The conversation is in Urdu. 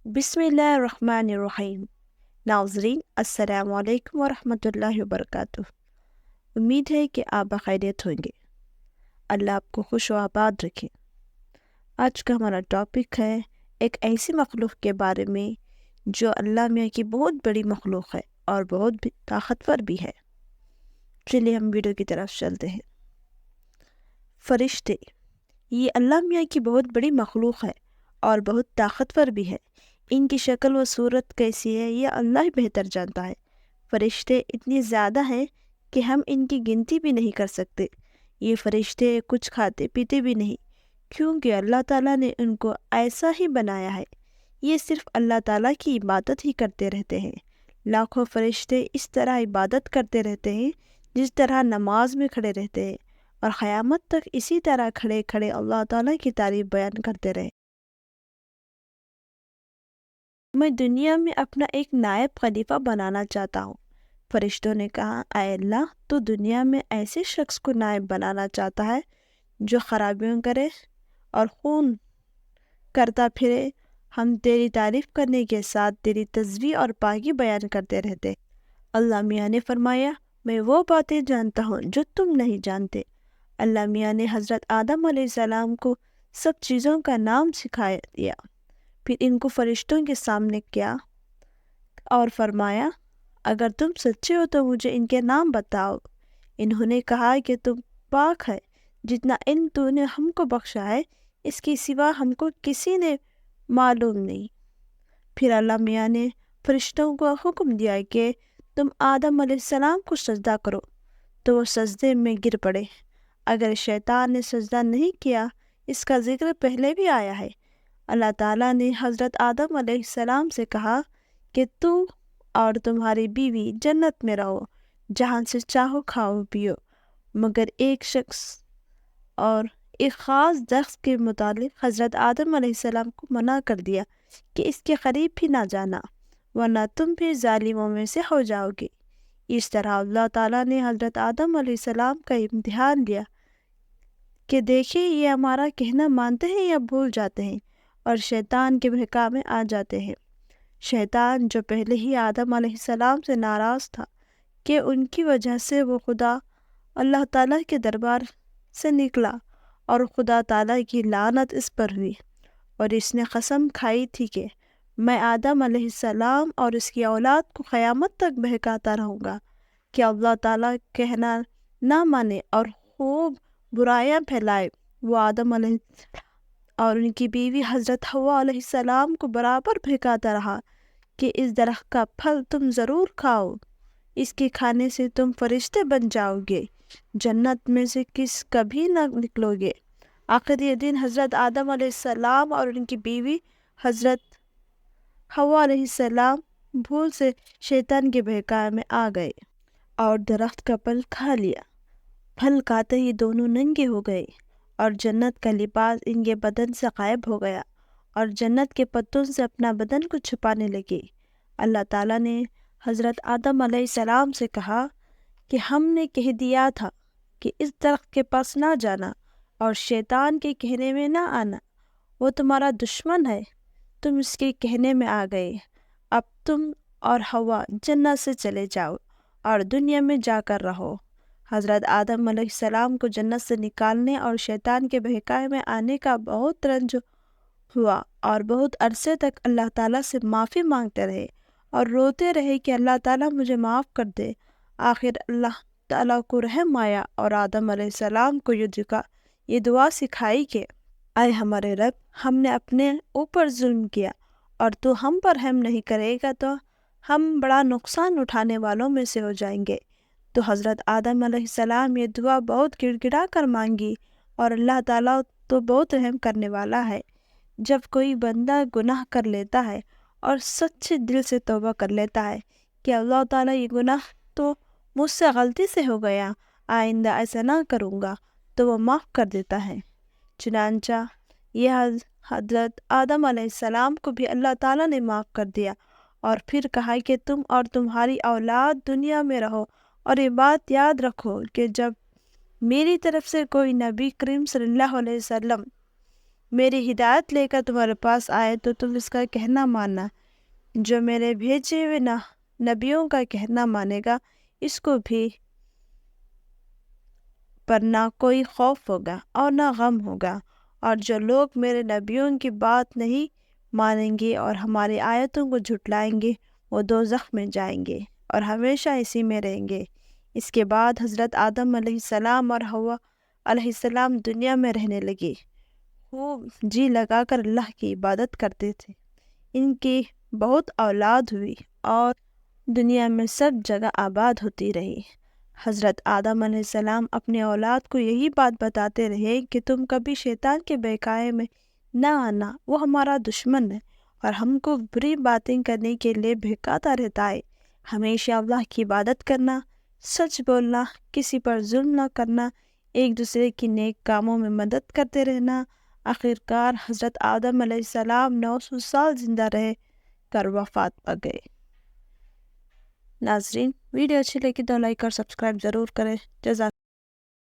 بسم اللہ الرحمن الرحیم۔ ناظرین السلام علیکم ورحمۃ اللہ وبرکاتہ۔ امید ہے کہ آپ بخیریت ہوں گے۔ اللہ آپ کو خوش و آباد رکھے۔ آج کا ہمارا ٹاپک ہے ایک ایسی مخلوق کے بارے میں جو اللہ میاں کی بہت بڑی مخلوق ہے اور بہت بھی طاقتور بھی ہے۔ چلیے ہم ویڈیو کی طرف چلتے ہیں۔ فرشتے، یہ اللہ میاں کی بہت بڑی مخلوق ہے اور بہت طاقتور بھی ہے۔ ان کی شکل و صورت کیسی ہے یہ اللہ ہی بہتر جانتا ہے۔ فرشتے اتنے زیادہ ہیں کہ ہم ان کی گنتی بھی نہیں کر سکتے۔ یہ فرشتے کچھ کھاتے پیتے بھی نہیں، کیونکہ اللہ تعالیٰ نے ان کو ایسا ہی بنایا ہے۔ یہ صرف اللہ تعالیٰ کی عبادت ہی کرتے رہتے ہیں۔ لاکھوں فرشتے اس طرح عبادت کرتے رہتے ہیں جس طرح نماز میں کھڑے رہتے ہیں، اور قیامت تک اسی طرح کھڑے کھڑے اللہ تعالیٰ کی تعریف بیان کرتے رہے۔ میں دنیا میں اپنا ایک نائب خلیفہ بنانا چاہتا ہوں۔ فرشتوں نے کہا، اے اللہ، تو دنیا میں ایسے شخص کو نائب بنانا چاہتا ہے جو خرابیاں کرے اور خون کرتا پھرے۔ ہم تیری تعریف کرنے کے ساتھ تیری تسبیح اور پاکی بیان کرتے رہتے۔ اللہ میاں نے فرمایا، میں وہ باتیں جانتا ہوں جو تم نہیں جانتے۔ اللہ میاں نے حضرت آدم علیہ السلام کو سب چیزوں کا نام سکھا دیا، پھر ان کو فرشتوں کے سامنے کیا اور فرمایا، اگر تم سچے ہو تو مجھے ان کے نام بتاؤ۔ انہوں نے کہا کہ تم پاک ہے، جتنا علم تو نے ہم کو بخشا ہے اس کے سوا ہم کو کسی نے معلوم نہیں۔ پھر اللہ میاں نے فرشتوں کو حکم دیا کہ تم آدم علیہ السلام کو سجدہ کرو، تو وہ سجدے میں گر پڑے۔ اگر شیطان نے سجدہ نہیں کیا، اس کا ذکر پہلے بھی آیا ہے۔ اللہ تعالیٰ نے حضرت آدم علیہ السلام سے کہا کہ تو اور تمہاری بیوی جنت میں رہو، جہاں سے چاہو کھاؤ پیو، مگر ایک شخص اور ایک خاص درخت کے متعلق حضرت آدم علیہ السلام کو منع کر دیا کہ اس کے قریب بھی نہ جانا، ورنہ تم بھی ظالموں میں سے ہو جاؤ گے۔ اس طرح اللہ تعالیٰ نے حضرت آدم علیہ السلام کا امتحان لیا کہ دیکھیں یہ ہمارا کہنا مانتے ہیں یا بھول جاتے ہیں اور شیطان کے بہکاوے میں آ جاتے ہیں۔ شیطان جو پہلے ہی آدم علیہ السلام سے ناراض تھا کہ ان کی وجہ سے وہ خدا اللہ تعالیٰ کے دربار سے نکلا، اور خدا تعالیٰ کی لعنت اس پر ہوئی، اور اس نے قسم کھائی تھی کہ میں آدم علیہ السلام اور اس کی اولاد کو قیامت تک بہکاتا رہوں گا کہ اللہ تعالیٰ کہنا نہ مانے اور خوب برائیاں پھیلائے۔ وہ آدم علیہ السلام اور ان کی بیوی حضرت حوا علیہ السلام کو برابر بہکاتا رہا کہ اس درخت کا پھل تم ضرور کھاؤ، اس کے کھانے سے تم فرشتے بن جاؤ گے، جنت میں سے کبھی نہ نکلو گے۔ آخر یہ دن حضرت آدم علیہ السلام اور ان کی بیوی حضرت حوا علیہ السلام بھول سے شیطان کے بہکاوے میں آ گئے اور درخت کا پھل کھا لیا۔ پھل کھاتے ہی دونوں ننگے ہو گئے، اور جنت کا لباس ان کے بدن سے غائب ہو گیا، اور جنت کے پتوں سے اپنا بدن کو چھپانے لگے۔ اللہ تعالیٰ نے حضرت آدم علیہ السلام سے کہا کہ ہم نے کہہ دیا تھا کہ اس درخت کے پاس نہ جانا اور شیطان کے کہنے میں نہ آنا، وہ تمہارا دشمن ہے، تم اس کے کہنے میں آ گئے۔ اب تم اور حوا جنت سے چلے جاؤ اور دنیا میں جا کر رہو۔ حضرت آدم علیہ السلام کو جنت سے نکالنے اور شیطان کے بہکاوے میں آنے کا بہت رنج ہوا، اور بہت عرصے تک اللہ تعالیٰ سے معافی مانگتے رہے اور روتے رہے کہ اللہ تعالیٰ مجھے معاف کر دے۔ آخر اللہ تعالیٰ کو رحم آیا اور آدم علیہ السلام کو یہ دعا سکھائی کہ اے ہمارے رب، ہم نے اپنے اوپر ظلم کیا، اور تو ہم پر رحم نہیں کرے گا تو ہم بڑا نقصان اٹھانے والوں میں سے ہو جائیں گے۔ تو حضرت آدم علیہ السلام یہ دعا بہت گڑ گڑا کر مانگی، اور اللہ تعالیٰ تو بہت رحم کرنے والا ہے۔ جب کوئی بندہ گناہ کر لیتا ہے اور سچے دل سے توبہ کر لیتا ہے کہ اللہ تعالیٰ یہ گناہ تو مجھ سے غلطی سے ہو گیا، آئندہ ایسا نہ کروں گا، تو وہ معاف کر دیتا ہے۔ چنانچہ یہ حضرت آدم علیہ السلام کو بھی اللہ تعالیٰ نے معاف کر دیا، اور پھر کہا کہ تم اور تمہاری اولاد دنیا میں رہو، اور یہ بات یاد رکھو کہ جب میری طرف سے کوئی نبی کریم صلی اللہ علیہ وسلم میری ہدایت لے کر تمہارے پاس آئے تو تم اس کا کہنا ماننا، جو میرے بھیجے ہوئے نبیوں کا کہنا مانے گا اس کو بھی پر نہ کوئی خوف ہوگا اور نہ غم ہوگا، اور جو لوگ میرے نبیوں کی بات نہیں مانیں گے اور ہماری آیتوں کو جھٹلائیں گے وہ دوزخ میں جائیں گے اور ہمیشہ اسی میں رہیں گے۔ اس کے بعد حضرت آدم علیہ السلام اور حوا علیہ السلام دنیا میں رہنے لگے، خوب جی لگا کر اللہ کی عبادت کرتے تھے۔ ان کی بہت اولاد ہوئی اور دنیا میں سب جگہ آباد ہوتی رہی۔ حضرت آدم علیہ السلام اپنے اولاد کو یہی بات بتاتے رہے کہ تم کبھی شیطان کے بہکاوے میں نہ آنا، وہ ہمارا دشمن ہے اور ہم کو بری باتیں کرنے کے لیے بہکاتا رہتا ہے۔ ہمیشہ اللہ کی عبادت کرنا، سچ بولنا، کسی پر ظلم نہ کرنا، ایک دوسرے کی نیک کاموں میں مدد کرتے رہنا۔ آخرکار حضرت آدم علیہ السلام 900 سال زندہ رہ کر وفات پا گئے۔ ناظرین، ویڈیو اچھی لگی تو لائک اور سبسکرائب ضرور کریں۔ جزاک